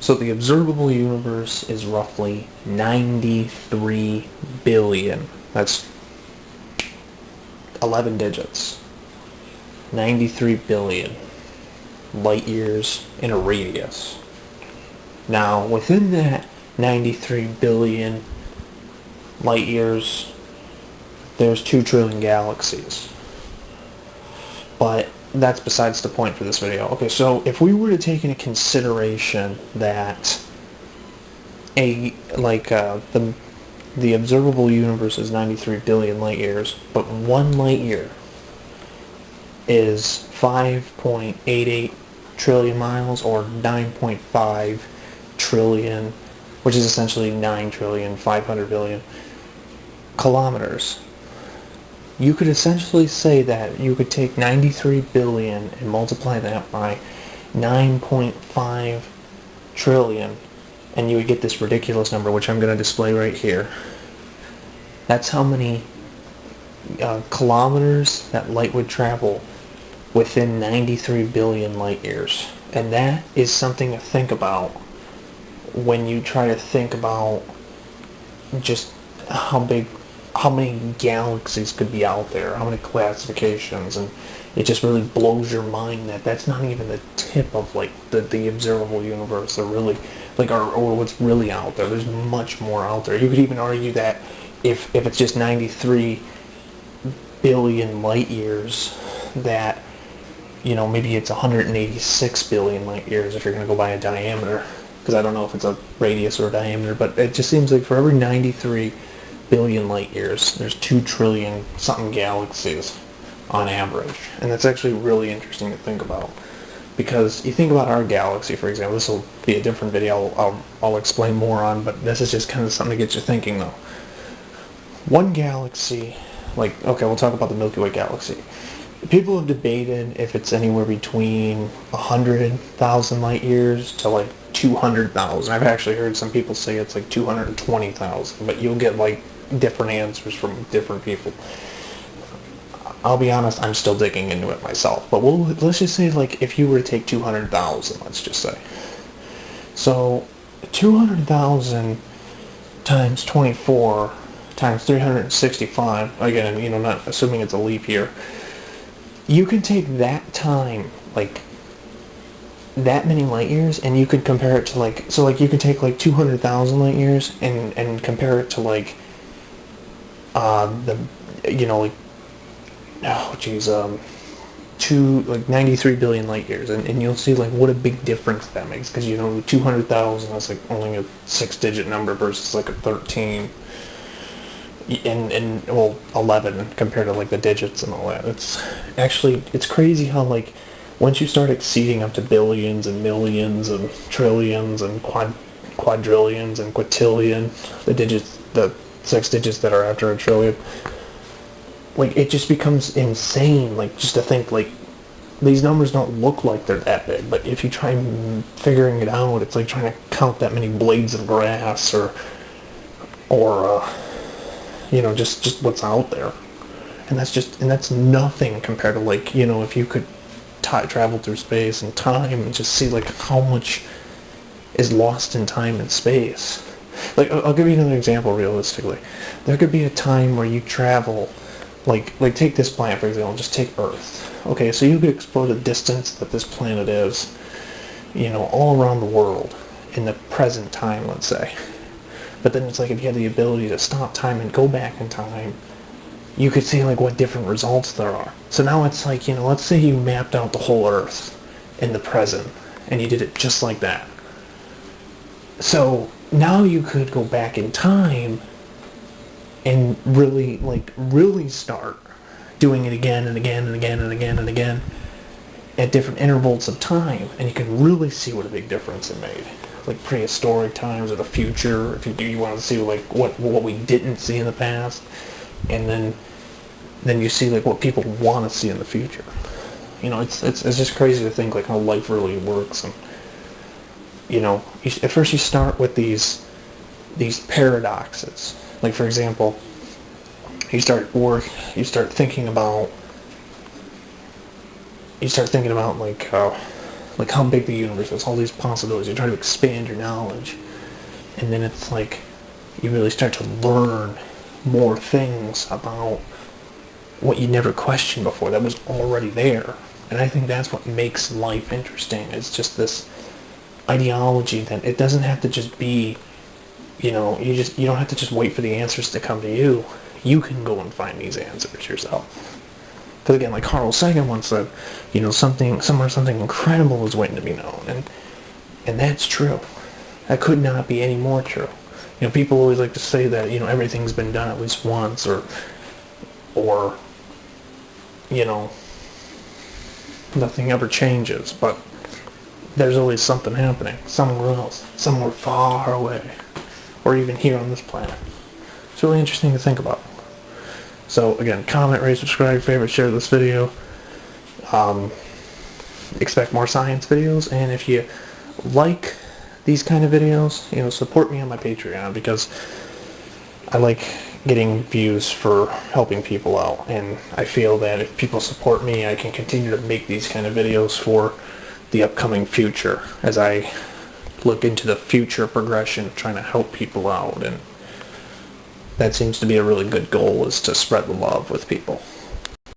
So the observable universe is roughly 93 billion. That's 11 digits. 93 billion light years in a radius. Now, within that 93 billion light years, there's 2 trillion galaxies. But that's besides the point for this video. Okay, so if we were to take into consideration that the observable universe is 93 billion light years, but 1 light year is 5.88 trillion miles, or 9.5 trillion, which is essentially 9,500,000,000,000 kilometers. You could essentially say that you could take 93 billion and multiply that by 9.5 trillion, and you would get this ridiculous number, which I'm going to display right here. That's how many kilometers that light would travel within 93 billion light years. And that is something to think about when you try to think about just how many galaxies could be out there, how many classifications, and it just really blows your mind that that's not even the tip of the observable universe, or really or what's really out there. There's much more out there. You could even argue that if it's just 93 billion light years, that maybe it's 186 billion light years if you're going to go by a diameter, because I don't know if it's a radius or a diameter, but it just seems like for every 93 billion light years, there's 2 trillion something galaxies on average. And that's actually really interesting to think about, because you think about our galaxy, for example. This will be a different video I'll explain more on, but this is just kind of something to get you thinking though. One galaxy, okay, we'll talk about the Milky Way galaxy. People have debated if it's anywhere between 100,000 light years to 200,000. I've actually heard some people say it's 220,000, but you'll get different answers from different people. I'll be honest, I'm still digging into it myself. But let's just say if you were to take 200,000, let's just say. So 200,000 times 24 times 365, again, not assuming it's a leap year, you can take that time, that many light years, and you could compare it to you could take 200,000 light years and compare it to 93 billion light years, and you'll see what a big difference that makes, because 200,000 is only a 6-digit number versus a 13 and 11 compared to the digits and all that. It's crazy how once you start exceeding up to billions and millions and trillions and quadrillions and quintillion, the 6 digits that are after a trillion, it just becomes insane, just to think these numbers don't look like they're that big, but if you try figuring it out, it's like trying to count that many blades of grass, or just what's out there. And that's nothing compared to if you could travel through space and time and just see how much is lost in time and space. I'll give you another example realistically. There could be a time where you travel, take this planet for example, just take Earth. Okay, so you could explore the distance that this planet is, all around the world in the present time, let's say. But then it's if you had the ability to stop time and go back in time, you could see what different results there are. So now it's let's say you mapped out the whole Earth in the present, and you did it just like that. So now you could go back in time and really start doing it again and again and again and again and again at different intervals of time, and you can really see what a big difference it made. Prehistoric times or the future, if you want to see what we didn't see in the past, and then you see what people want to see in the future. It's just crazy to think how life really works. And at first you start with these paradoxes. For example, you start thinking about like how big the universe is, all these possibilities. You try to expand your knowledge, and then it's like you really start to learn more things about what you never questioned before that was already there. And I think that's what makes life interesting. It's just this ideology that it doesn't have to just be, you don't have to just wait for the answers to come to you. You can go and find these answers yourself. Because again, like Carl Sagan once said, something incredible is waiting to be known. And that's true. That could not be any more true. People always like to say that, everything's been done at least once, or nothing ever changes, but there's always something happening somewhere else, somewhere far away, or even here on this planet. It's really interesting to think about. So again, comment, rate, subscribe, favorite, share this video. Expect more science videos, and if you like these kind of videos, support me on my Patreon, because I like getting views for helping people out, and I feel that if people support me, I can continue to make these kind of videos for the upcoming future, as I look into the future progression of trying to help people out. And that seems to be a really good goal, is to spread the love with people.